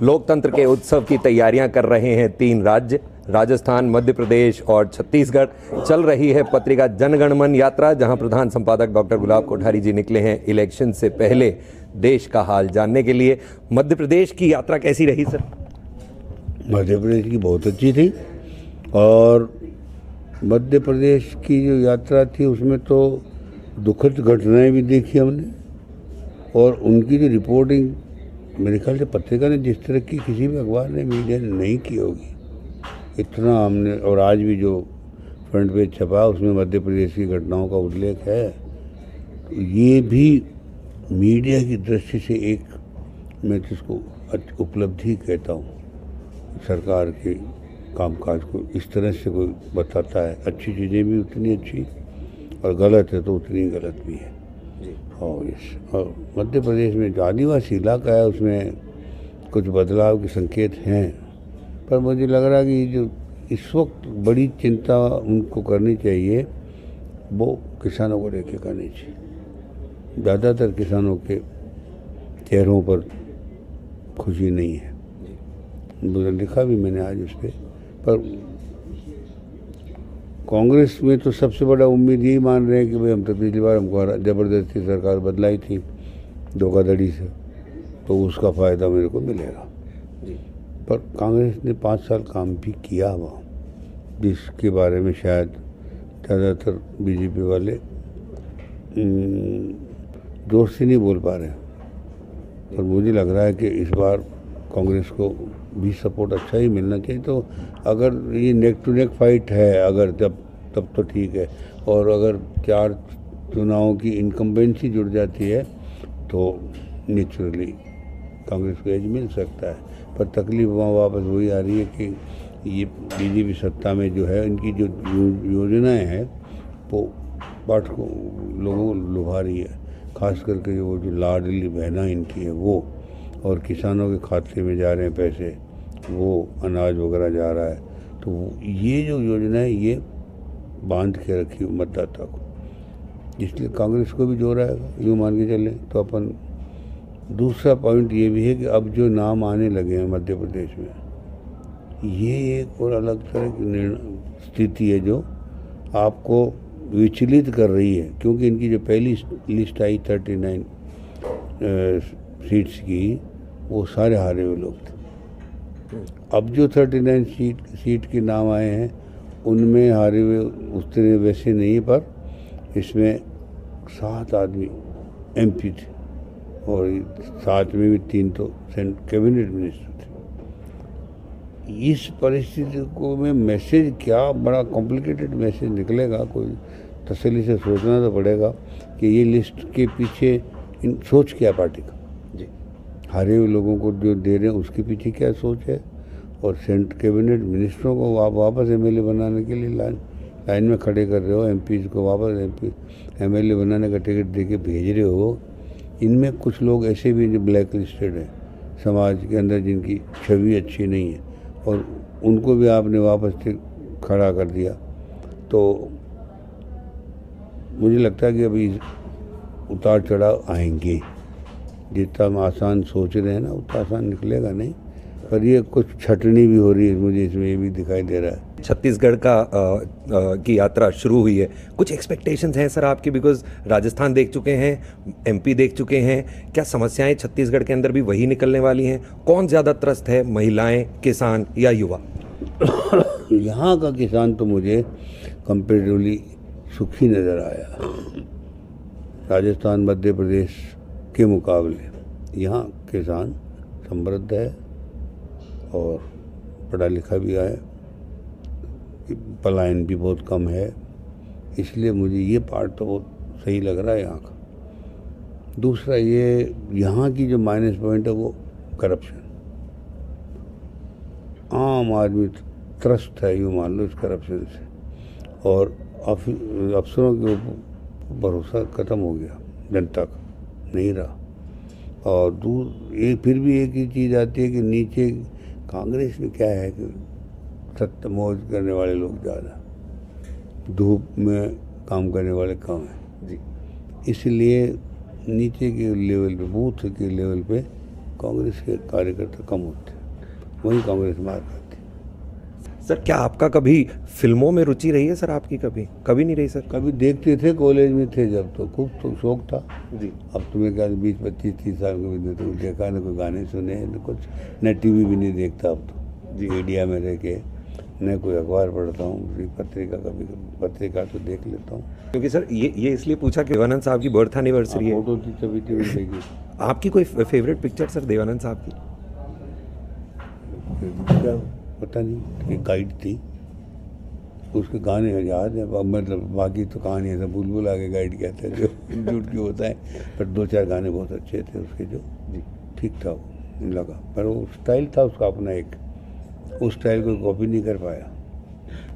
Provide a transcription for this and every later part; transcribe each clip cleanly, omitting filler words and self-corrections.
लोकतंत्र के उत्सव की तैयारियां कर रहे हैं 3 राज्य, राजस्थान, मध्य प्रदेश और छत्तीसगढ़। चल रही है पत्रिका जन गण मन यात्रा, जहां प्रधान संपादक डॉक्टर गुलाब कोठारी जी निकले हैं इलेक्शन से पहले देश का हाल जानने के लिए। मध्य प्रदेश की यात्रा कैसी रही सर? मध्य प्रदेश की बहुत अच्छी थी और मध्य प्रदेश की जो यात्रा थी उसमें तो दुखद घटनाएं भी देखी हमने और उनकी जो रिपोर्टिंग मेरे ख्याल से पत्रिका ने जिस तरह की किसी भी अखबार ने, मीडिया ने नहीं की होगी, इतना हमने। और आज भी जो फ्रंट पेज छपा उसमें मध्य प्रदेश की घटनाओं का उल्लेख है। तो ये भी मीडिया की दृष्टि से एक, मैं जिसको उपलब्धि कहता हूँ, सरकार के कामकाज को इस तरह से कोई बताता है। अच्छी चीज़ें भी उतनी अच्छी और गलत है तो उतनी गलत भी है। और मध्य प्रदेश में जो आदिवासी इलाका है उसमें कुछ बदलाव के संकेत हैं, पर मुझे लग रहा है कि जो इस वक्त बड़ी चिंता उनको करनी चाहिए वो किसानों को लेकर करनी चाहिए। ज़्यादातर किसानों के चेहरों पर खुशी नहीं है, मुझे लिखा भी मैंने आज उस पर कांग्रेस में तो सबसे बड़ा उम्मीद यही मान रहे हैं कि भाई हम तो पिछली बार हमको ज़बरदस्ती सरकार बदलाई थी धोखाधड़ी से, तो उसका फ़ायदा मेरे को मिलेगा। पर कांग्रेस ने 5 साल काम भी किया वहाँ, जिसके बारे में शायद ज़्यादातर बीजेपी वाले जोर से नहीं बोल पा रहे हैं। पर मुझे लग रहा है कि इस बार कांग्रेस को भी सपोर्ट अच्छा ही मिलना चाहिए। तो अगर ये नेक टू नेक फाइट है अगर तब तो ठीक है, और अगर 4 चुनावों की इनकम्बेंसी जुड़ जाती है तो नेचुरली कांग्रेस को एज मिल सकता है। पर तकलीफ वहाँ वापस वही आ रही है कि ये बीजेपी सत्ता में जो है, इनकी जो योजनाएं हैं वो पाठकों लोगों को लुभा रही है, खास करके वो जो लाडली बहना इनकी है वो, और किसानों के खाते में जा रहे हैं पैसे, वो अनाज वगैरह जा रहा है। तो ये जो योजना है ये बांध के रखी मतदाता को, इसलिए कांग्रेस को भी जोर आएगा यूँ मान के चलें तो अपन। दूसरा पॉइंट ये भी है कि अब जो नाम आने लगे हैं मध्य प्रदेश में, ये एक और अलग तरह की स्थिति है जो आपको विचलित कर रही है, क्योंकि इनकी जो पहली लिस्ट आई 39 सीट्स की, वो सारे हारे हुए लोग थे। अब जो 39 सीट के नाम आए हैं उनमें हारे हुए उतने वैसे नहीं, पर इसमें 7 आदमी एमपी थे और 7 में भी 3 तो कैबिनेट मिनिस्टर थे। इस परिस्थिति को में मैसेज क्या बड़ा कॉम्प्लिकेटेड मैसेज निकलेगा, कोई तसल्ली से सोचना तो पड़ेगा कि ये लिस्ट के पीछे इन सोच क्या पार्टी का जी, हारे हुए लोगों को जो दे रहे हैं उसके पीछे क्या सोच है, और कैबिनेट मिनिस्टरों को आप वापस एमएलए बनाने के लिए लाइन में खड़े कर रहे हो, एमपीज को वापस एमएलए बनाने का टिकट दे के भेज रहे हो। इनमें कुछ लोग ऐसे भी जो ब्लैक लिस्टेड हैं समाज के अंदर, जिनकी छवि अच्छी नहीं है, और उनको भी आपने वापस से खड़ा कर दिया। तो मुझे लगता है कि अभी उतार चढ़ाव आएंगे, जितना हम आसान सोच रहे हैं ना उतना आसान निकलेगा नहीं, पर ये कुछ छटनी भी हो रही है, मुझे इसमें ये भी दिखाई दे रहा है। छत्तीसगढ़ की यात्रा शुरू हुई है, कुछ एक्सपेक्टेशंस हैं सर आपकी? बिकॉज राजस्थान देख चुके हैं, एमपी देख चुके हैं, क्या समस्याएं छत्तीसगढ़ के अंदर भी वही निकलने वाली हैं? कौन ज़्यादा त्रस्त है, महिलाएं, किसान या युवा? यहाँ का किसान तो मुझे कंपेरेटिवली सुखी नज़र आया राजस्थान मध्य प्रदेश के मुकाबले। यहाँ किसान समृद्ध है और पढ़ा लिखा भी है, पलायन भी बहुत कम है, इसलिए मुझे ये पार्ट तो बहुत सही लग रहा है यहाँ का। दूसरा ये यहाँ की जो माइनस पॉइंट है वो करप्शन। आम आदमी त्रस्त है यूँ मान लो इस करप्शन से, और अफसरों के ऊपर भरोसा ख़त्म हो गया, जनता का नहीं रहा। और फिर भी एक ही चीज़ आती है कि नीचे कांग्रेस में क्या है कि सत्ता मौज करने वाले लोग ज़्यादा, धूप में काम करने वाले कम हैं जी। इसलिए नीचे के लेवल पे, बूथ के लेवल पे कांग्रेस के कार्यकर्ता कम होते हैं। वहीं कांग्रेस मार खाती। सर क्या आपका कभी फिल्मों में रुचि रही है सर आपकी? कभी कभी नहीं रही सर? कभी देखते थे, कॉलेज में थे जब, तो खूब तो शौक था जी। अब तुम्हें क्या 20-25-30 साल के भी तो देखा न कोई गाने सुने न कुछ, न टीवी भी नहीं देखता अब तो जी। मीडिया में रह के न कोई अखबार पढ़ता हूँ, पत्रिका कभी पत्रिका तो देख लेता हूँ। क्योंकि सर ये इसलिए पूछा कि देवानंद साहब की बर्थ एनिवर्सरी है। फोटो थी तभी टीवी देखी। आपकी कोई फेवरेट पिक्चर सर देवानंद साहब की? क्या पता नहीं, कि गाइड थी, उसके गाने याद है, मतलब बाकी तो कहानी है, बुलबुल आगे गाइड कहते हैं जो झूठ क्यों होता है, पर 2-4 गाने बहुत अच्छे थे उसके जो ठीक था वो लगा, पर वो स्टाइल था उसका अपना एक, उस स्टाइल को कॉपी नहीं कर पाया।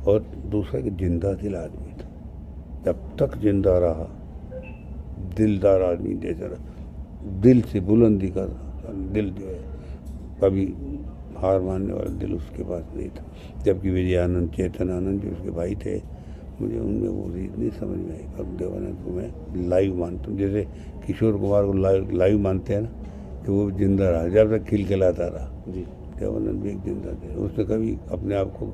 और दूसरा कि जिंदा दिल आदमी था, जब तक जिंदा रहा दिलदार आदमी जैसा रहा, दिल से बुलंदी का दिल जो है, कभी हार मानने वाला दिल उसके पास नहीं था। जबकि विजय आनंद, चेतन आनंद जो उसके भाई थे, मुझे उनमें वो रीत नहीं समझ में आई, पर देवानंद को मैं लाइव मानता हूँ, जैसे किशोर कुमार को लाइव मानते हैं ना, कि वो जिंदा रहा जब तक खिलखिलाता रहा जी। देवानंद भी एक जिंदा थे, उसने कभी अपने आप को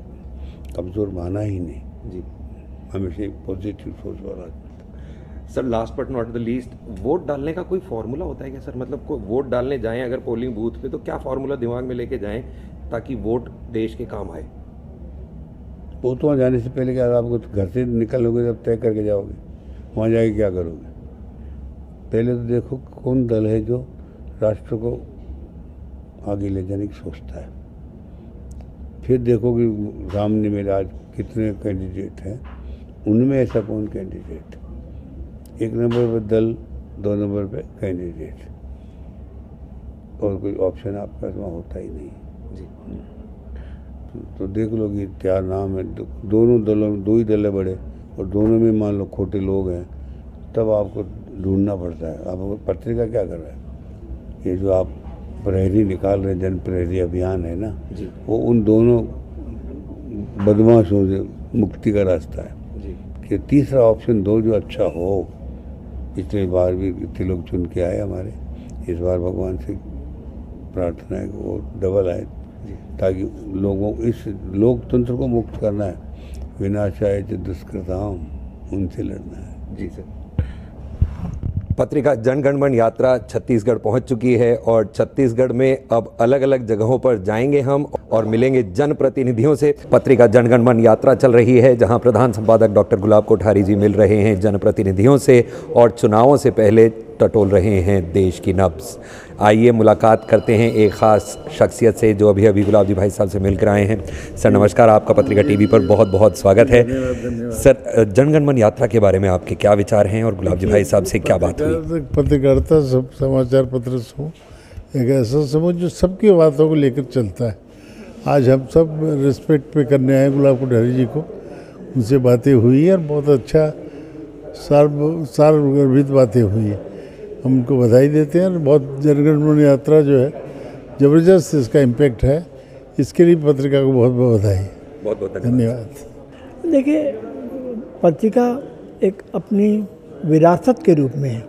कमज़ोर माना ही नहीं जी, हमेशा पॉजिटिव सोच वाला। Sir last but not the least, vote डालने का कोई फार्मूला होता है क्या सर? मतलब को वोट डालने जाएं अगर पोलिंग बूथ पे, तो क्या फार्मूला दिमाग में लेके जाएं ताकि वोट देश के काम आए? वो तो वहाँ जाने से पहले क्या, आपको घर से निकलोगे जब तय करके जाओगे, वहाँ जाके क्या करोगे? पहले तो देखो कौन दल है जो राष्ट्र को आगे ले जाने की सोचता है, फिर देखो कि सामने मेरे आज कितने कैंडिडेट हैं, उनमें ऐसा कौन कैंडिडेट, 1 नंबर पर दल, 2 नंबर पे कैंडिडेट, और कोई ऑप्शन आपका वहाँ होता ही नहीं जी। तो देख लो कि क्या नाम है, दोनों दलों में 2 ही दल है बड़े, और दोनों में मान लो खोटे लोग हैं, तब आपको ढूंढना पड़ता है। आप पत्रिका क्या कर रहा है, ये जो आप प्रहरी निकाल रहे, जन प्रहरी अभियान है ना जी, वो उन दोनों बदमाशों से मुक्ति का रास्ता है जी, कि तीसरा ऑप्शन दो जो अच्छा हो। पिछली बार भी इतने लोग चुन के आए हमारे, इस बार भगवान से प्रार्थना है कि वो डबल आए, ताकि लोगों इस लोकतंत्र को मुक्त करना है, विनाशाय च दुष्कृताम, उनसे लड़ना है जी सर। पत्रिका जनगणमन यात्रा छत्तीसगढ़ पहुंच चुकी है और छत्तीसगढ़ में अब अलग अलग जगहों पर जाएंगे हम और मिलेंगे जनप्रतिनिधियों से। पत्रिका जनगणमन यात्रा चल रही है जहां प्रधान संपादक डॉक्टर गुलाब कोठारी जी मिल रहे हैं जनप्रतिनिधियों से और चुनावों से पहले टटोल रहे हैं देश की नब्ज। आइए मुलाकात करते हैं एक ख़ास शख्सियत से जो अभी गुलाब जी भाई साहब से मिलकर आए हैं। सर नमस्कार, आपका पत्रिका टीवी पर बहुत बहुत स्वागत है। सर जनगणमन यात्रा के बारे में आपके क्या विचार हैं और गुलाब जी भाई साहब से क्या बात हुई? पत्रकारिता सब समाचार पत्र एक ऐसा समूह जो सबकी बातों को लेकर चलता है। आज हम सब रिस्पेक्ट पे करने आए गुलाब कोठारी जी को, उनसे बातें हुई और बहुत अच्छा सारगर्भित बातें हुई है। हम उनको बधाई देते हैं और बहुत जनगणमन यात्रा जो है ज़बरदस्त इसका इम्पैक्ट है, इसके लिए पत्रिका को बहुत बहुत बधाई। बहुत बहुत धन्यवाद। देखिए, पत्रिका एक अपनी विरासत के रूप में है,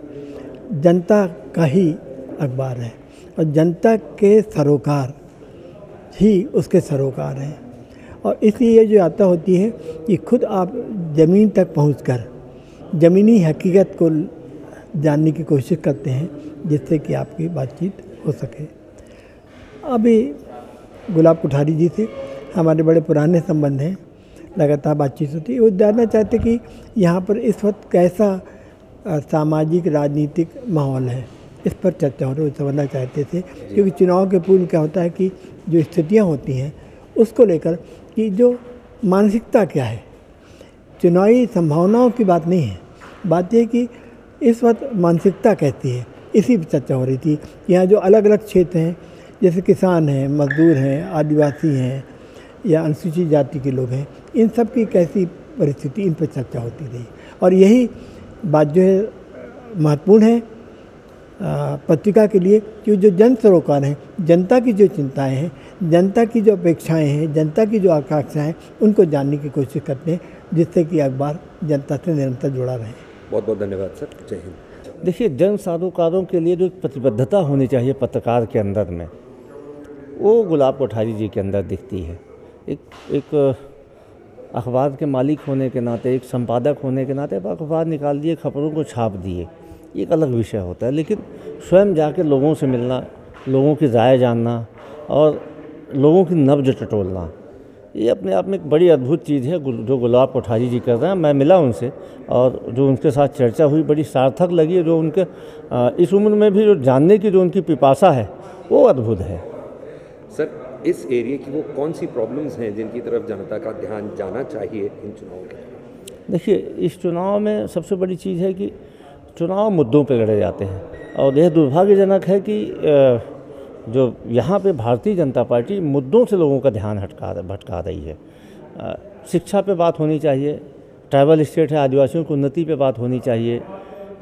जनता का ही अखबार है और जनता के सरोकार ही उसके सरोकार हैं। और इसलिए जो यात्रा होती है कि खुद आप ज़मीन तक पहुंचकर ज़मीनी हकीकत को जानने की कोशिश करते हैं, जिससे कि आपकी बातचीत हो सके। अभी गुलाब कोठारी जी से हमारे बड़े पुराने संबंध हैं, लगातार बातचीत होती है। वो जानना चाहते कि यहाँ पर इस वक्त कैसा सामाजिक राजनीतिक माहौल है, इस पर चर्चा हो रही, समझना चाहते थे। क्योंकि चुनाव के पूर्व क्या होता है कि जो स्थितियाँ होती हैं उसको लेकर कि जो मानसिकता क्या है, चुनावी संभावनाओं की बात नहीं है, बात यह कि इस वक्त मानसिकता कैसी है, इसी पर चर्चा हो रही थी। यहाँ जो अलग अलग क्षेत्र हैं, जैसे किसान हैं, मजदूर हैं, आदिवासी हैं या अनुसूचित जाति के लोग हैं, इन सब की कैसी परिस्थिति, इन पर चर्चा होती रही। और यही बात जो है महत्वपूर्ण है पत्रिका के लिए कि जो जन सरोकार हैं, जनता की जो चिंताएं हैं, जनता की जो अपेक्षाएं हैं, जनता की जो आकांक्षाएं हैं, उनको जानने की कोशिश करते हैं, जिससे कि अखबार जनता से निरंतर जुड़ा रहे। बहुत बहुत धन्यवाद सर, जय हिंद। देखिए, जन सरोकारों के लिए जो प्रतिबद्धता होनी चाहिए पत्रकार के अंदर में, वो गुलाब कोठारी जी के अंदर दिखती है। एक अखबार के मालिक होने के नाते, एक संपादक होने के नाते आप अखबार निकाल दिए, खबरों को छाप दिए, एक अलग विषय होता है। लेकिन स्वयं जाके लोगों से मिलना, लोगों की राय जानना और लोगों की नब्ज टटोलना, ये अपने आप में एक बड़ी अद्भुत चीज़ है जो गुलाब कोठारी जी कर रहे हैं। मैं मिला उनसे और जो उनके साथ चर्चा हुई बड़ी सार्थक लगी। जो उनके इस उम्र में भी जो जानने की जो उनकी पिपासा है वो अद्भुत है। सर, इस एरिया की वो कौन सी प्रॉब्लम्स हैं जिनकी तरफ जनता का ध्यान जाना चाहिए इन चुनावों के? देखिए, इस चुनाव में सबसे बड़ी चीज़ है कि चुनाव मुद्दों पे लड़े जाते हैं और यह दुर्भाग्यजनक है कि जो यहाँ पे भारतीय जनता पार्टी मुद्दों से लोगों का ध्यान भटका रही है। शिक्षा पे बात होनी चाहिए, ट्राइबल स्टेट है, आदिवासियों की उन्नति पे बात होनी चाहिए,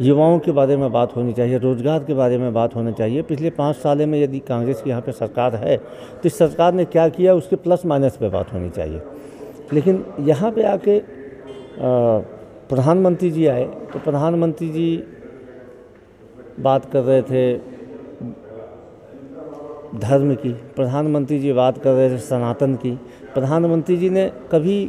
युवाओं के बारे में बात होनी चाहिए, रोजगार के बारे में बात होनी चाहिए। पिछले 5 साल में यदि कांग्रेस की यहाँ पे सरकार है तो इस सरकार ने क्या किया उसके प्लस माइनस पे बात होनी चाहिए। लेकिन यहाँ पे आके प्रधानमंत्री जी आए तो प्रधानमंत्री जी बात कर रहे थे धर्म की, प्रधानमंत्री जी बात कर रहे थे सनातन की, प्रधानमंत्री जी ने कभी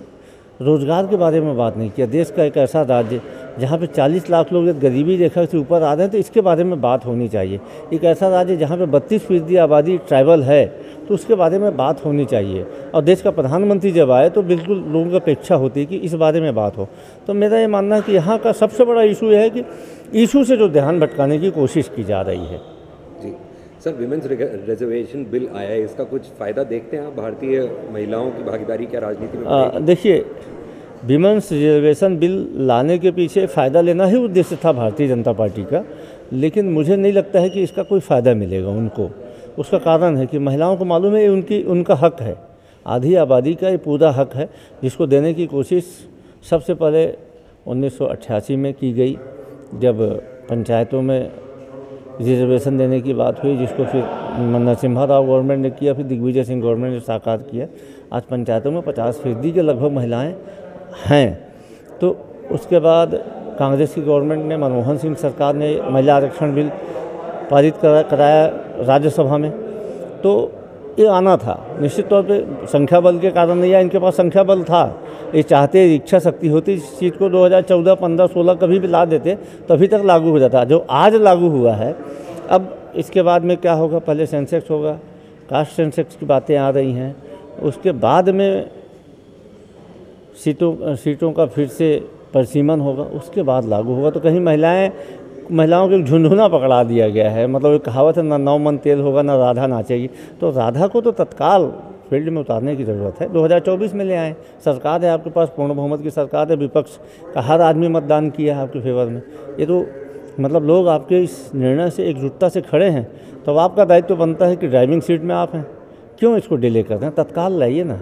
रोजगार के बारे में बात नहीं किया। देश का एक ऐसा राज्य जहाँ पे 40 लाख लोग गरीबी रेखा से ऊपर आ रहे हैं तो इसके बारे में बात होनी चाहिए। एक ऐसा राज्य जहाँ पे 32% आबादी ट्राइबल है तो उसके बारे में बात होनी चाहिए। और देश का प्रधानमंत्री जब आए तो बिल्कुल लोगों की अपेक्षा होती है कि इस बारे में बात हो। तो मेरा ये मानना है कि यहाँ का सबसे बड़ा इशू है कि इशू से जो ध्यान भटकाने की कोशिश की जा रही है। जी सर, विमेंस रिजर्वेशन बिल आया है, इसका कुछ फ़ायदा देखते हैं आप? भारतीय महिलाओं की भागीदारी क्या राजनीति में? देखिए, विमेंस रिजर्वेशन बिल लाने के पीछे फ़ायदा लेना ही उद्देश्य था भारतीय जनता पार्टी का, लेकिन मुझे नहीं लगता है कि इसका कोई फ़ायदा मिलेगा उनको। उसका कारण है कि महिलाओं को मालूम है उनका हक है, आधी आबादी का ये पूरा हक है, जिसको देने की कोशिश सबसे पहले 1988 में की गई जब पंचायतों में रिजर्वेशन देने की बात हुई, जिसको फिर नरसिम्हा राव गवर्नमेंट ने किया, फिर दिग्विजय सिंह गवर्नमेंट ने साकार किया। आज पंचायतों में 50% के लगभग महिलाएं हैं। तो उसके बाद कांग्रेस की गवर्नमेंट ने, मनमोहन सिंह सरकार ने महिला आरक्षण बिल पारित कराया राज्यसभा में। तो ये आना था, निश्चित तौर पे संख्या बल के कारण नहीं आया, इनके पास संख्या बल था। ये चाहते, इच्छा शक्ति होती, इस चीज़ को 2014, 15, 16 कभी भी ला देते तो अभी तक लागू हो जाता। जो आज लागू हुआ है, अब इसके बाद में क्या होगा? पहले सेंसेक्स होगा, कास्ट सेंसेक्स की बातें आ रही हैं, उसके बाद में सीटों का फिर से परिसीमन होगा, उसके बाद लागू होगा। तो कहीं महिलाओं को झुंझुना पकड़ा दिया गया है। मतलब एक कहावत है, ना 9 मन तेल होगा ना राधा नाचेगी। तो राधा को तो तत्काल फील्ड में उतारने की ज़रूरत है। 2024 में ले आए, सरकार है आपके पास, पूर्ण बहुमत की सरकार है, विपक्ष का हर आदमी मतदान किया है आपके फेवर में। ये तो मतलब लोग आपके इस निर्णय से एकजुटता से खड़े हैं, तो आपका दायित्व तो बनता है कि ड्राइविंग सीट में आप हैं, क्यों इसको डिले कर रहे हैं? तत्काल लाइए ना।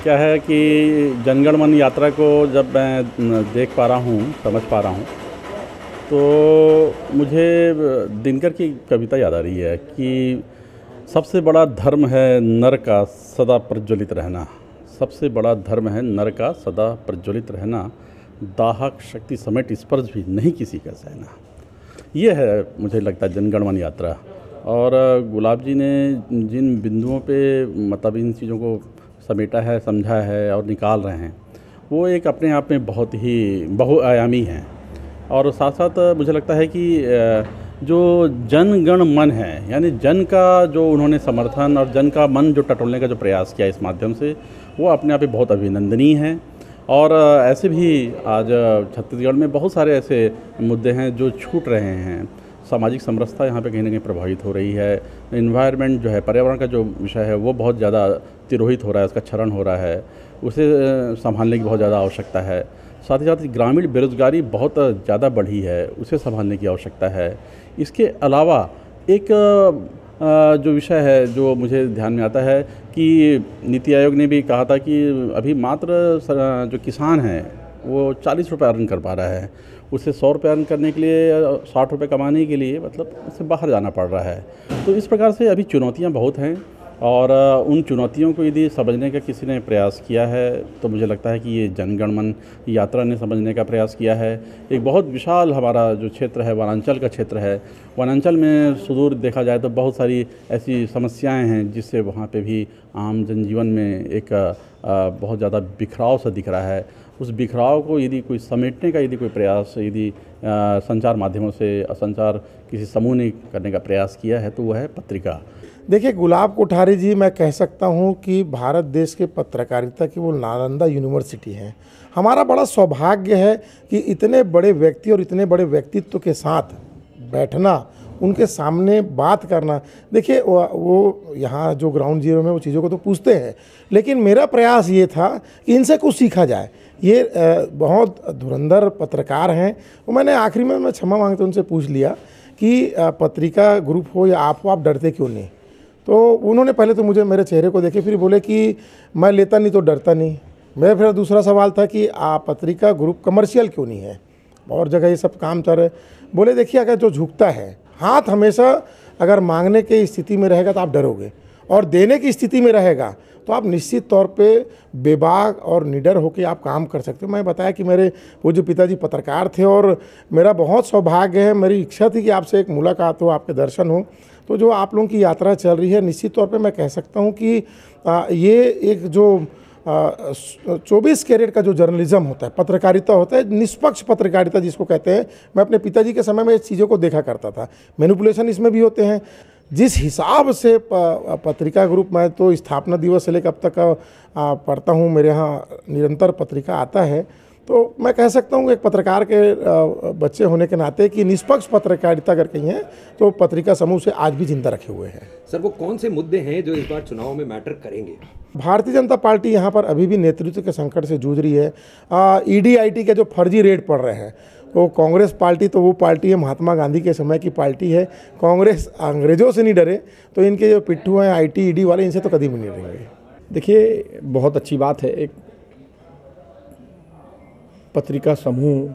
क्या है कि जनगण मन यात्रा को जब मैं देख पा रहा हूँ, समझ पा रहा हूँ, तो मुझे दिनकर की कविता याद आ रही है कि सबसे बड़ा धर्म है नर का सदा प्रज्वलित रहना, सबसे बड़ा धर्म है नर का सदा प्रज्वलित रहना, दाहक शक्ति समेट स्पर्श भी नहीं किसी का सहना। ये है मुझे लगता है जनगण मन यात्रा। और गुलाब जी ने जिन बिंदुओं पे मतलब इन चीज़ों को समेटा है, समझा है और निकाल रहे हैं, वो एक अपने आप में बहुत ही बहुआयामी हैं। और साथ साथ मुझे लगता है कि जो जनगण मन है, यानी जन का जो उन्होंने समर्थन और जन का मन जो टटोलने का जो प्रयास किया इस माध्यम से, वो अपने आप में बहुत अभिनंदनीय है। और ऐसे भी आज छत्तीसगढ़ में बहुत सारे ऐसे मुद्दे हैं जो छूट रहे हैं। सामाजिक समरसता यहाँ पे कहीं ना कहीं प्रभावित हो रही है। इन्वायरमेंट जो है, पर्यावरण का जो विषय है, वो बहुत ज़्यादा तिरोहित हो रहा है, उसका क्षरण हो रहा है, उसे संभालने की बहुत ज़्यादा आवश्यकता है। साथ ही साथ ग्रामीण बेरोजगारी बहुत ज़्यादा बढ़ी है, उसे संभालने की आवश्यकता है। इसके अलावा एक जो विषय है जो मुझे ध्यान में आता है कि नीति आयोग ने भी कहा था कि अभी मात्र जो किसान हैं वो 40 रुपये अर्न कर पा रहा है, उसे 100 रुपये अर्न करने के लिए 60 रुपये कमाने के लिए मतलब उससे बाहर जाना पड़ रहा है। तो इस प्रकार से अभी चुनौतियां बहुत हैं और उन चुनौतियों को यदि समझने का किसी ने प्रयास किया है तो मुझे लगता है कि ये जनगण मन यात्रा ने समझने का प्रयास किया है। एक बहुत विशाल हमारा जो क्षेत्र है वनांचल का क्षेत्र है, वनांचल में सुदूर देखा जाए तो बहुत सारी ऐसी समस्याएं हैं जिससे वहाँ पे भी आम जनजीवन में एक बहुत ज़्यादा बिखराव सा दिख रहा है। उस बिखराव को यदि कोई समेटने का यदि कोई प्रयास यदि संचार माध्यमों से संचार किसी समूह ने करने का प्रयास किया है तो वह है पत्रिका। देखिए गुलाब कोठारी जी, मैं कह सकता हूं कि भारत देश के पत्रकारिता की वो नालंदा यूनिवर्सिटी है। हमारा बड़ा सौभाग्य है कि इतने बड़े व्यक्ति और इतने बड़े व्यक्तित्व के साथ बैठना, उनके सामने बात करना। देखिए वो यहाँ जो ग्राउंड जीरो में वो चीज़ों को तो पूछते हैं, लेकिन मेरा प्रयास ये था कि इनसे कुछ सीखा जाए। ये बहुत धुरंधर पत्रकार हैं। वो मैंने आखिरी में मैं क्षमा मांगते उनसे पूछ लिया कि पत्रिका ग्रुप हो या आप हो, आप डरते क्यों नहीं? तो उन्होंने पहले तो मुझे मेरे चेहरे को देखे, फिर बोले कि मैं लेता नहीं तो डरता नहीं। मेरा फिर दूसरा सवाल था कि पत्रिका ग्रुप कमर्शियल क्यों नहीं है, और जगह ये सब काम चल रहे। बोले देखिए अगर जो झुकता है हाथ हमेशा अगर मांगने की स्थिति में रहेगा तो आप डरोगे, और देने की स्थिति में रहेगा तो आप निश्चित तौर पे बेबाक और निडर होकर आप काम कर सकते हो। मैं बताया कि मेरे पूज्य पिताजी पत्रकार थे और मेरा बहुत सौभाग्य है, मेरी इच्छा थी कि आपसे एक मुलाकात हो, आपके दर्शन हो। तो जो आप लोगों की यात्रा चल रही है, निश्चित तौर पे मैं कह सकता हूँ कि ये एक जो 24 कैरेट का जो जर्नलिज्म होता है, पत्रकारिता होता है, निष्पक्ष पत्रकारिता जिसको कहते हैं, मैं अपने पिताजी के समय में इस चीज़ों को देखा करता था। मैनिपुलेशन इसमें भी होते हैं। जिस हिसाब से पत्रिका ग्रुप, मैं तो स्थापना दिवस से लेकर अब तक पढ़ता हूँ, मेरे यहाँ निरंतर पत्रिका आता है, तो मैं कह सकता हूँ एक पत्रकार के बच्चे होने के नाते कि निष्पक्ष पत्रकारिता अगर कहीं है तो पत्रिका समूह से आज भी जिंदा रखे हुए हैं। सर वो कौन से मुद्दे हैं जो इस बार चुनाव में मैटर करेंगे? भारतीय जनता पार्टी यहाँ पर अभी भी नेतृत्व के संकट से जूझ रही है। ED/IT के जो फर्जी रेड पड़ रहे हैं, वो कांग्रेस पार्टी तो वो पार्टी है, महात्मा गांधी के समय की पार्टी है। कांग्रेस अंग्रेजों से नहीं डरे, तो इनके जो पिट्ठू हैं IT ED वाले, इनसे तो कभी भी नहीं डरेंगे। देखिए बहुत अच्छी बात है, एक पत्रिका समूह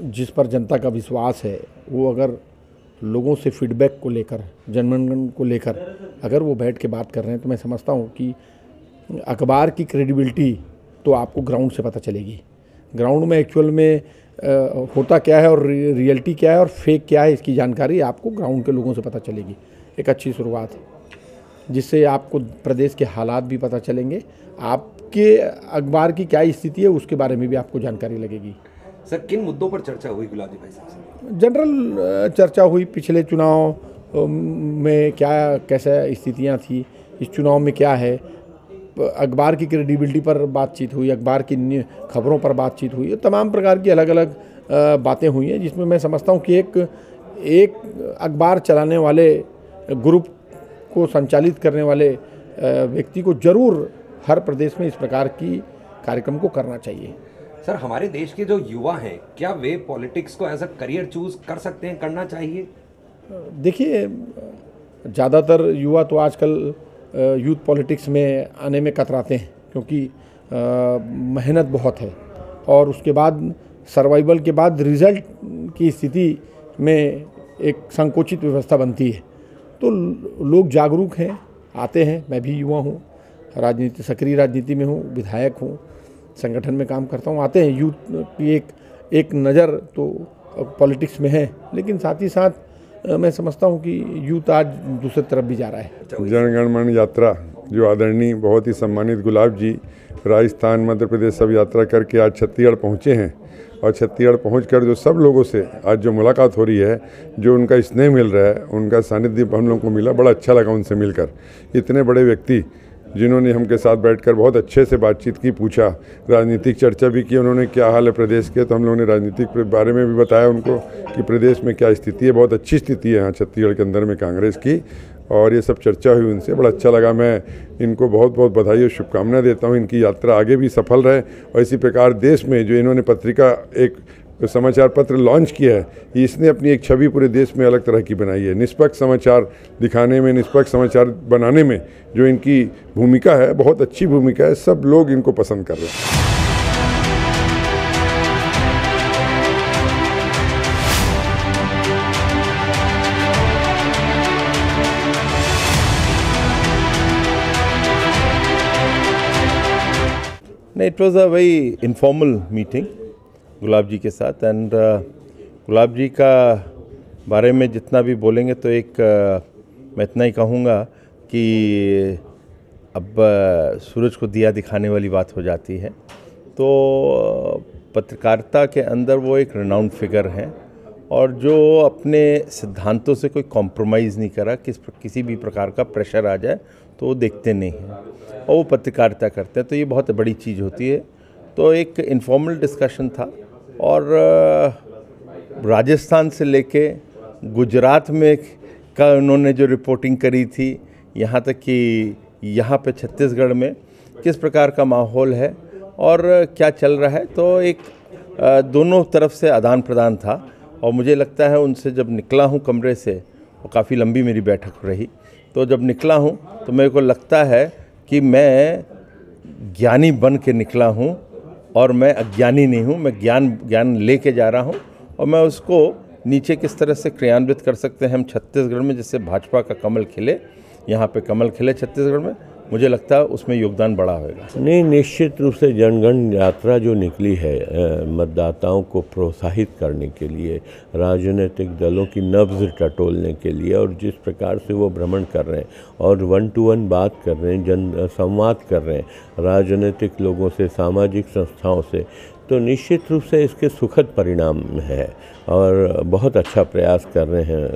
जिस पर जनता का विश्वास है, वो अगर लोगों से फीडबैक को लेकर, जनगणमन को लेकर अगर वो बैठ के बात कर रहे हैं, तो मैं समझता हूँ कि अखबार की क्रेडिबिलिटी तो आपको ग्राउंड से पता चलेगी। ग्राउंड में एक्चुअल में होता क्या है और रियलिटी क्या है और फेक क्या है, इसकी जानकारी आपको ग्राउंड के लोगों से पता चलेगी। एक अच्छी शुरुआत है, जिससे आपको प्रदेश के हालात भी पता चलेंगे, आपके अखबार की क्या स्थिति है उसके बारे में भी आपको जानकारी लगेगी। सर किन मुद्दों पर चर्चा हुई गुलाबजी भाई साहब से? जनरल चर्चा हुई, पिछले चुनाव में क्या कैसा स्थितियां थी, इस चुनाव में क्या है, अखबार की क्रेडिबिलिटी पर बातचीत हुई, अखबार की खबरों पर बातचीत हुई, तमाम प्रकार की अलग अलग बातें हुई हैं, जिसमें मैं समझता हूं कि एक अखबार चलाने वाले ग्रुप को संचालित करने वाले व्यक्ति को जरूर हर प्रदेश में इस प्रकार की कार्यक्रम को करना चाहिए। सर हमारे देश के जो युवा हैं, क्या वे पॉलिटिक्स को एज अ करियर चूज कर सकते हैं, करना चाहिए? देखिए ज़्यादातर युवा तो आजकल यूथ पॉलिटिक्स में आने में कतराते हैं, क्योंकि मेहनत बहुत है और उसके बाद सर्वाइवल के बाद रिज़ल्ट की स्थिति में एक संकोचित व्यवस्था बनती है। तो लोग जागरूक हैं, आते हैं। मैं भी युवा हूँ, राजनीति सक्रिय राजनीति में हूँ, विधायक हूँ, संगठन में काम करता हूँ। आते हैं, यूथ की एक नज़र तो पॉलिटिक्स में है, लेकिन साथ ही साथ मैं समझता हूँ कि यूथ आज दूसरी तरफ भी जा रहा है। जनगणमन यात्रा जो आदरणीय बहुत ही सम्मानित गुलाब जी राजस्थान मध्य प्रदेश सब यात्रा करके आज छत्तीसगढ़ पहुँचे हैं, और छत्तीसगढ़ पहुंचकर जो सब लोगों से आज जो मुलाकात हो रही है, जो उनका स्नेह मिल रहा है, उनका सानिध्य हम लोगों को मिला, बड़ा अच्छा लगा उनसे मिलकर। इतने बड़े व्यक्ति जिन्होंने हमके साथ बैठकर बहुत अच्छे से बातचीत की, पूछा, राजनीतिक चर्चा भी की उन्होंने, क्या हाल है प्रदेश के, तो हम लोगों ने राजनीतिक बारे में भी बताया उनको कि प्रदेश में क्या स्थिति है। बहुत अच्छी स्थिति है यहाँ छत्तीसगढ़ के अंदर में कांग्रेस की, और ये सब चर्चा हुई उनसे, बड़ा अच्छा लगा। मैं इनको बहुत बहुत बधाई और शुभकामनाएं देता हूँ। इनकी यात्रा आगे भी सफल रहे, और इसी प्रकार देश में जो इन्होंने पत्रिका एक जो समाचार पत्र लॉन्च किया है, इसने अपनी एक छवि पूरे देश में अलग तरह की बनाई है। निष्पक्ष समाचार दिखाने में, निष्पक्ष समाचार बनाने में जो इनकी भूमिका है, बहुत अच्छी भूमिका है। सब लोग इनको पसंद कर रहे हैं। It was a very informal meeting गुलाब जी के साथ एंड गुलाब जी का बारे में जितना भी बोलेंगे तो मैं इतना ही कहूँगा कि अब सूरज को दिया दिखाने वाली बात हो जाती है। तो पत्रकारिता के अंदर वो एक रिनाउंड फिगर हैं और जो अपने सिद्धांतों से कोई कॉम्प्रोमाइज़ नहीं करा, किसी भी प्रकार का प्रेशर आ जाए तो वो देखते नहीं हैं और वो पत्रकारिता करते हैं। तो ये बहुत बड़ी चीज़ होती है। तो एक इनफॉर्मल डिस्कशन था और राजस्थान से लेके गुजरात में का उन्होंने जो रिपोर्टिंग करी थी, यहाँ तक कि यहाँ पे छत्तीसगढ़ में किस प्रकार का माहौल है और क्या चल रहा है, तो एक दोनों तरफ से आदान प्रदान था। और मुझे लगता है उनसे जब निकला हूँ कमरे से, वो काफ़ी लंबी मेरी बैठक रही, तो जब निकला हूँ तो मेरे को लगता है कि मैं ज्ञानी बन के निकला हूँ और मैं अज्ञानी नहीं हूँ। मैं ज्ञान लेके जा रहा हूँ और मैं उसको नीचे किस तरह से क्रियान्वित कर सकते हैं हम छत्तीसगढ़ में, जैसे भाजपा का कमल खिले, यहाँ पे कमल खिले छत्तीसगढ़ में, मुझे लगता है उसमें योगदान बड़ा होगा। नहीं, निश्चित रूप से जनगण यात्रा जो निकली है मतदाताओं को प्रोत्साहित करने के लिए, राजनीतिक दलों की नब्ज़ टटोलने के लिए, और जिस प्रकार से वो भ्रमण कर रहे हैं और 1-to-1 बात कर रहे हैं, जन संवाद कर रहे हैं राजनीतिक लोगों से, सामाजिक संस्थाओं से, तो निश्चित रूप से इसके सुखद परिणाम है और बहुत अच्छा प्रयास कर रहे हैं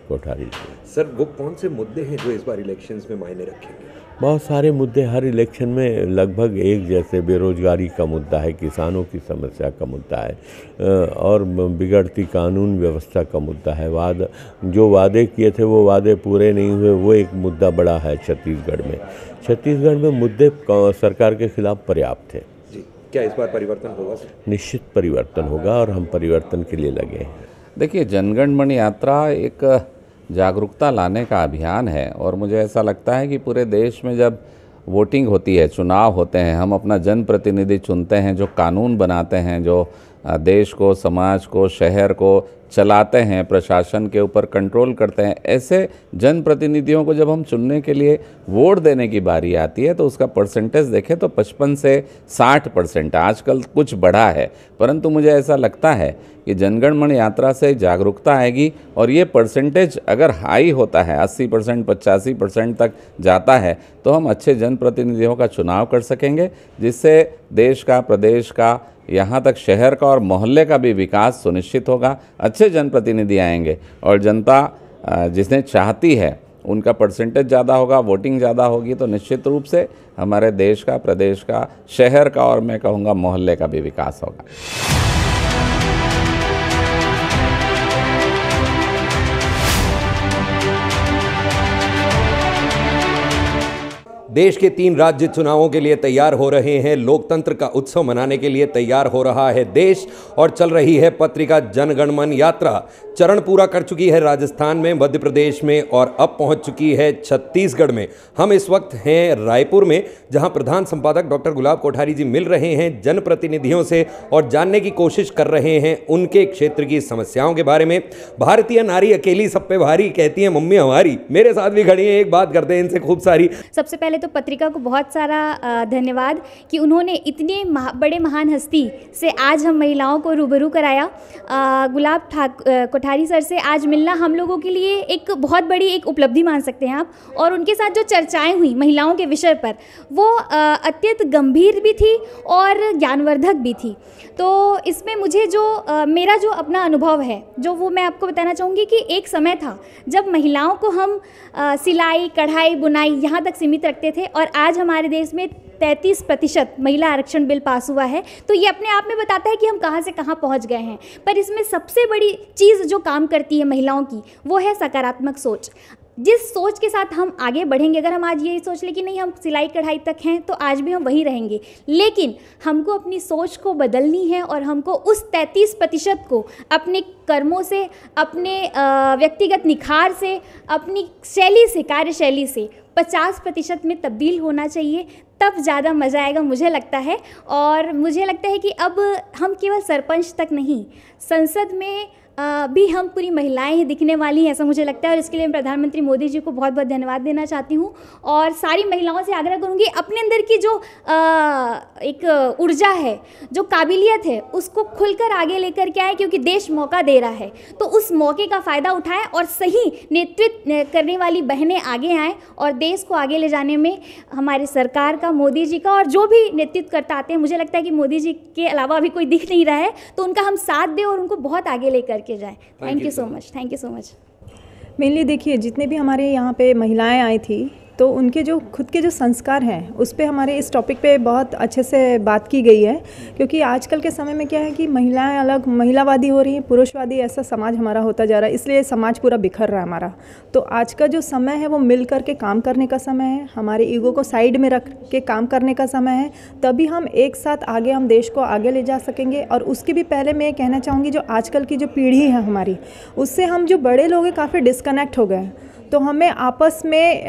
कोठारी जी। सर, वो कौन से मुद्दे हैं जो इस बार इलेक्शंस में मायने रखेंगे? बहुत सारे मुद्दे हर इलेक्शन में लगभग एक जैसे, बेरोजगारी का मुद्दा है, किसानों की समस्या का मुद्दा है और बिगड़ती कानून व्यवस्था का मुद्दा है। जो वादे किए थे वो वादे पूरे नहीं हुए, वो एक मुद्दा बड़ा है छत्तीसगढ़ में मुद्दे सरकार के खिलाफ पर्याप्त थे। जी, क्या इस बार परिवर्तन होगा? निश्चित परिवर्तन होगा और हम परिवर्तन के लिए लगे हैं। देखिए, जनगण मन यात्रा एक जागरूकता लाने का अभियान है और मुझे ऐसा लगता है कि पूरे देश में जब वोटिंग होती है, चुनाव होते हैं, हम अपना जनप्रतिनिधि चुनते हैं जो कानून बनाते हैं, जो देश को, समाज को, शहर को चलाते हैं, प्रशासन के ऊपर कंट्रोल करते हैं, ऐसे जनप्रतिनिधियों को जब हम चुनने के लिए वोट देने की बारी आती है तो उसका परसेंटेज देखें तो 55 से 60%, आजकल कुछ बढ़ा है, परंतु मुझे ऐसा लगता है कि जनगण मन यात्रा से जागरूकता आएगी और ये परसेंटेज अगर हाई होता है, 80%, 85% तक जाता है, तो हम अच्छे जनप्रतिनिधियों का चुनाव कर सकेंगे, जिससे देश का, प्रदेश का, यहाँ तक शहर का और मोहल्ले का भी विकास सुनिश्चित होगा। अच्छे जनप्रतिनिधि आएंगे और जनता जिसने चाहती है उनका परसेंटेज ज़्यादा होगा, वोटिंग ज़्यादा होगी, तो निश्चित रूप से हमारे देश का, प्रदेश का, शहर का और मैं कहूँगा मोहल्ले का भी विकास होगा। देश के 3 राज्य चुनावों के लिए तैयार हो रहे हैं, लोकतंत्र का उत्सव मनाने के लिए तैयार हो रहा है देश और चल रही है पत्रिका जनगण मन यात्रा। चरण पूरा कर चुकी है राजस्थान में, मध्य प्रदेश में और अब पहुंच चुकी है छत्तीसगढ़ में। हम इस वक्त हैं रायपुर में, जहां प्रधान संपादक डॉक्टर गुलाब कोठारी जी मिल रहे हैं जनप्रतिनिधियों से और जानने की कोशिश कर रहे हैं उनके क्षेत्र की समस्याओं के बारे में। भारतीय नारी अकेली सब पे भारी, कहती है मम्मी हमारी। मेरे साथ भी खड़ी हैं, एक बात करते हैं इनसे खूब सारी। सबसे पहले तो पत्रिका को बहुत सारा धन्यवाद कि उन्होंने इतने बड़े महान हस्ती से आज हम महिलाओं को रूबरू कराया। गुलाब कोठारी सर से आज मिलना हम लोगों के लिए एक बहुत बड़ी एक उपलब्धि मान सकते हैं आप। और उनके साथ जो चर्चाएं हुई महिलाओं के विषय पर, वो अत्यंत गंभीर भी थी और ज्ञानवर्धक भी थी। तो इसमें मुझे जो मेरा जो अपना अनुभव है, जो वो मैं आपको बताना चाहूँगी कि एक समय था जब महिलाओं को हम सिलाई, कढ़ाई, बुनाई यहाँ तक सीमित रखते थे और आज हमारे देश में 33% महिला आरक्षण बिल पास हुआ है। तो ये अपने आप में बताता है कि हम कहाँ से कहाँ पहुँच गए हैं। पर इसमें सबसे बड़ी चीज़ जो काम करती है महिलाओं की, वो है सकारात्मक सोच। जिस सोच के साथ हम आगे बढ़ेंगे, अगर हम आज ये सोच लें कि नहीं हम सिलाई कढ़ाई तक हैं तो आज भी हम वहीं रहेंगे, लेकिन हमको अपनी सोच को बदलनी है और हमको उस 33% को अपने कर्मों से, अपने व्यक्तिगत निखार से, अपनी शैली से, कार्यशैली से 50% में तब्दील होना चाहिए, तब ज़्यादा मज़ा आएगा मुझे लगता है। और मुझे लगता है कि अब हम केवल सरपंच तक नहीं, संसद में भी हम पूरी महिलाएं ही दिखने वाली हैं, ऐसा मुझे लगता है। और इसके लिए मैं प्रधानमंत्री मोदी जी को बहुत बहुत धन्यवाद देना चाहती हूँ और सारी महिलाओं से आग्रह करूँगी अपने अंदर की जो एक ऊर्जा है, जो काबिलियत है, उसको खुलकर आगे लेकर के आए, क्योंकि देश मौका दे रहा है। तो उस मौके का फ़ायदा उठाएं और सही नेतृत्व करने वाली बहनें आगे आएँ और देश को आगे ले जाने में हमारी सरकार का, मोदी जी का और जो भी नेतृत्व करता आते हैं, मुझे लगता है कि मोदी जी के अलावा अभी कोई दिख नहीं रहा है, तो उनका हम साथ दें और उनको बहुत आगे लेकर के जाएं। Thank you so much, thank you so much. Mainly देखिए, जितने भी हमारे यहाँ पे महिलाएं आई थी तो उनके जो खुद के जो संस्कार हैं उस पे हमारे इस टॉपिक पे बहुत अच्छे से बात की गई है, क्योंकि आजकल के समय में क्या है कि महिलाएं अलग महिलावादी हो रही हैं, पुरुषवादी, ऐसा समाज हमारा होता जा रहा है, इसलिए समाज पूरा बिखर रहा है हमारा। तो आज का जो समय है वो मिल करके काम करने का समय है, हमारे ईगो को साइड में रख के काम करने का समय है, तभी हम एक साथ आगे हम देश को आगे ले जा सकेंगे। और उसके भी पहले मैं ये कहना चाहूँगी, जो आजकल की जो पीढ़ी है हमारी, उससे हम जो बड़े लोग हैं काफ़ी डिस्कनेक्ट हो गए हैं, तो हमें आपस में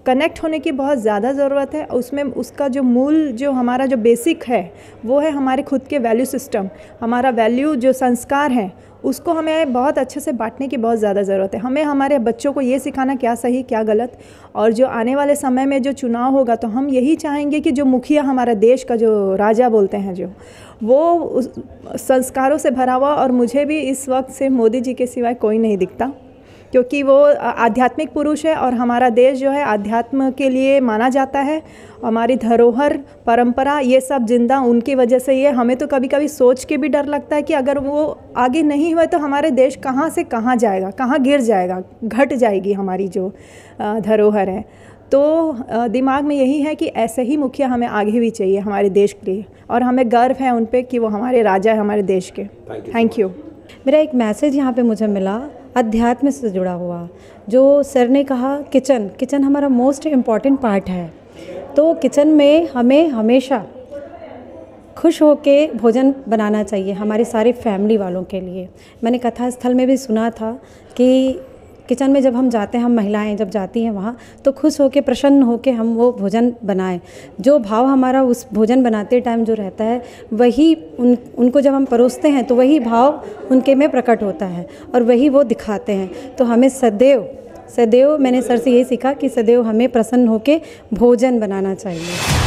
कनेक्ट होने की बहुत ज़्यादा ज़रूरत है। उसमें उसका जो मूल, जो हमारा जो बेसिक है वो है हमारे खुद के वैल्यू सिस्टम, हमारा वैल्यू जो संस्कार हैं उसको हमें बहुत अच्छे से बांटने की बहुत ज़्यादा ज़रूरत है। हमें हमारे बच्चों को ये सिखाना क्या सही क्या गलत, और जो आने वाले समय में जो चुनाव होगा तो हम यही चाहेंगे कि जो मुखिया हमारा देश का, जो राजा बोलते हैं, जो वो संस्कारों से भरा हुआ, और मुझे भी इस वक्त से मोदी जी के सिवाय कोई नहीं दिखता, क्योंकि वो आध्यात्मिक पुरुष है और हमारा देश जो है आध्यात्म के लिए माना जाता है। हमारी धरोहर, परंपरा, ये सब जिंदा उनकी वजह से ही है। हमें तो कभी कभी सोच के भी डर लगता है कि अगर वो आगे नहीं हुए तो हमारे देश कहाँ से कहाँ जाएगा, कहाँ गिर जाएगा, घट जाएगी हमारी जो धरोहर है। तो दिमाग में यही है कि ऐसे ही मुखिया हमें आगे भी चाहिए हमारे देश के लिए, और हमें गर्व है उन पे कि वो हमारे राजा है हमारे देश के। Thank you. मेरा एक मैसेज यहाँ पे मुझे मिला अध्यात्म से जुड़ा हुआ, जो सर ने कहा किचन हमारा मोस्ट इम्पॉर्टेंट पार्ट है, तो किचन में हमें हमेशा खुश होके भोजन बनाना चाहिए हमारे सारे फैमिली वालों के लिए। मैंने कथा स्थल में भी सुना था कि किचन में जब हम जाते हैं, हम महिलाएं जब जाती हैं वहाँ, तो खुश होके, प्रसन्न होके हम वो भोजन बनाएं। जो भाव हमारा उस भोजन बनाते टाइम जो रहता है, वही उनको जब हम परोसते हैं तो वही भाव उनके में प्रकट होता है और वही वो दिखाते हैं। तो हमें सदैव मैंने सर से यही सीखा कि सदैव हमें प्रसन्न होके भोजन बनाना चाहिए।